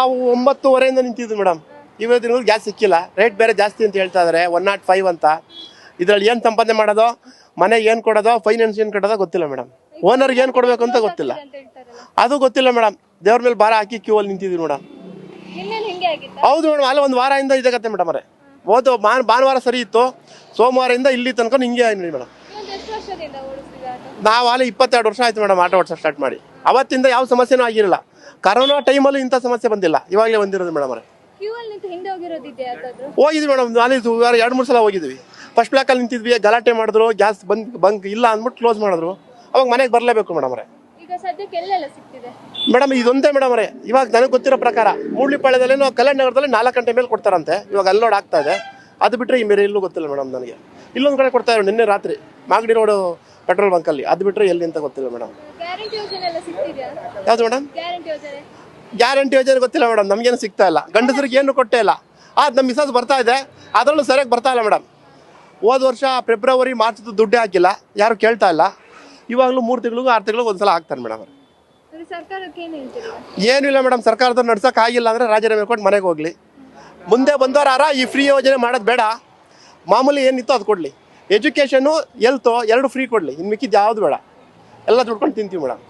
ನಾವು 9:30 ನಿಂತಿದ್ವಿ ಮೇಡಮ್. ಇವತ್ತಿನ ಗ್ಯಾಸ್ ಸಿಕ್ಕಿಲ್ಲ. ರೇಟ್ ಬೇರೆ ಜಾಸ್ತಿ ಅಂತ ಹೇಳ್ತಾ ಇದಾರೆ, 105 ಅಂತ. ಇದ್ರಲ್ಲಿ ಏನು ಸಂಪಾದನೆ ಮಾಡೋದು, ಮನೆಗೆ ಏನು ಕೊಡೋದು, ಫೈನಾನ್ಸ್ ಏನು ಕಟ್ಟೋದೋ ಗೊತ್ತಿಲ್ಲ ಮೇಡಮ್. ಓನರ್ಗೆ ಏನು ಕೊಡಬೇಕು ಅಂತ ಗೊತ್ತಿಲ್ಲ, ಅದು ಗೊತ್ತಿಲ್ಲ ಮೇಡಮ್. ದೇವ್ರ ಮೇಲೆ ಭಾರ ಹಾಕಿ ಕ್ಯೂ ಅಲ್ಲಿ ನಿಂತಿದ್ವಿ ಮೇಡಮ್. ಹೌದು ಮೇಡಮ್, ಅಲ್ಲಿ ಒಂದು ವಾರದಿಂದ ಇದಾಗತ್ತೆ ಮೇಡಮ್. ಅವರೇ ಹೋದ ಭಾನುವಾರ ಸರಿ ಇತ್ತು, ಸೋಮವಾರದಿಂದ ಇಲ್ಲಿ ತನಕ ಹಿಂಗೆ ಆಯ್ತು ಮೇಡಮ್. ನಾವು ಅಲ್ಲಿ 22 ವರ್ಷ ಆಯ್ತು ಮೇಡಮ್ ಆಟೋ ಓಡಿಸೋ ಸ್ಟಾರ್ಟ್ ಮಾಡಿ. ಅವತ್ತಿಂದ ಯಾವ ಸಮಸ್ಯೆನೂ ಆಗಿರಲಿಲ್ಲ. ಕರೋನಾ ಟೈಮಲ್ಲೂ ಇಂಥ ಸಮಸ್ಯೆ ಬಂದಿಲ್ಲ, ಇವಾಗಲೇ ಬಂದಿರೋದು ಮೇಡಮ್. ಅವರೇ ಹೋಗಿದ್ವಿ ಮೇಡಮ್, ಅಲ್ಲಿ 2-3 ಸಲ ಹೋಗಿದ್ವಿ. ಫಸ್ಟ್ ಬ್ಲಾಕಲ್ಲಿ ನಿಂತಿದ್ವಿ, ಗಲಾಟೆ ಮಾಡಿದ್ರು, ಗ್ಯಾಸ್ ಬಂಕ್ ಇಲ್ಲ ಅಂದ್ಬಿಟ್ಟು ಕ್ಲೋಸ್ ಮಾಡಿದ್ರು. ಅವಾಗ ಮನೆಗೆ ಬರಲೇಬೇಕು ಮೇಡಮ್. ಅವರೇ ಮೇಡಮ್ ಇದೊಂದೇ ಮೇಡಮ್. ಅವರೇ ಇವಾಗ ನನಗೆ ಗೊತ್ತಿರೋ ಪ್ರಕಾರ ಮೂಡ್ಲಿಪಾಳ್ಯದಲ್ಲಿ ಕಲ್ಯಾಣ ನಗರದಲ್ಲಿ 4 ಗಂಟೆ ಮೇಲೆ ಕೊಡ್ತಾರಂತೆ. ಇವಾಗ ಅಲ್ಲೋಡ್ ಆಗ್ತಾ ಇದೆ. ಅದು ಬಿಟ್ಟರೆ ಈ ಬೇರೆ ಎಲ್ಲೂ ಗೊತ್ತಿಲ್ಲ ಮೇಡಮ್ ನನಗೆ. ಇಲ್ಲೊಂದು ಕಡೆ ಕೊಡ್ತಾ ಇರೋ ನಿನ್ನೆ ರಾತ್ರಿ ಮಾಗಡಿ ರೋಡ್ ಪೆಟ್ರೋಲ್ ಬಂಕಲ್ಲಿ. ಅದು ಬಿಟ್ಟರೆ ಎಲ್ಲಿ ಅಂತ ಗೊತ್ತಿಲ್ಲ ಮೇಡಮ್. ಯಾವುದು ಮೇಡಮ್? ಗ್ಯಾರಂಟಿ ಯೋಜನೆ ಗೊತ್ತಿಲ್ಲ ಮೇಡಮ್, ನಮಗೇನು ಸಿಗ್ತಾ ಇಲ್ಲ. ಗಂಡಸರಿಗೆ ಏನು ಕೊಟ್ಟೇ ಇಲ್ಲ. ಅದು ನಮ್ಮ ಮಿಸಸ್ ಬರ್ತಾ ಇದೆ, ಅದರಲ್ಲೂ ಸರಿಯಾಗಿ ಬರ್ತಾ ಇಲ್ಲ ಮೇಡಮ್. ಹೋದ ವರ್ಷ ಫೆಬ್ರವರಿ ಮಾರ್ಚ್ ದುಡ್ಡೇ ಹಾಕಿಲ್ಲ, ಯಾರು ಕೇಳ್ತಾ ಇಲ್ಲ. ಇವಾಗಲೂ 3 ತಿಂಗಳಿಗೂ 6 ತಿಂಗಳಿಗೂ ಒಂದ್ಸಲ ಹಾಕ್ತಾರೆ ಮೇಡಮ್. ಏನೂ ಇಲ್ಲ ಮೇಡಮ್, ಸರ್ಕಾರದವ್ರು ನಡ್ಸೋಕೆ ಆಗಿಲ್ಲ ಅಂದರೆ ರಾಜೀನಾಮೆ ಕೊಟ್ಟು ಮನೆಗೆ ಹೋಗ್ಲಿ. ಮುಂದೆ ಬಂದವರಾರ ಈ ಫ್ರೀ ಯೋಜನೆ ಮಾಡೋದು ಬೇಡ, ಮಾಮೂಲಿ ಏನಿತ್ತು ಅದು ಕೊಡಲಿ. ಎಜುಕೇಷನು, ಹೆಲ್ತು 2 ಫ್ರೀ ಕೊಡಲಿ, ಇನ್ನು ಮಿಕ್ಕಿದ್ದು ಯಾವುದು ಬೇಡ. ಎಲ್ಲ ದುಡ್ಕೊಂಡು ತಿಂತೀವಿ ಮೇಡಮ್.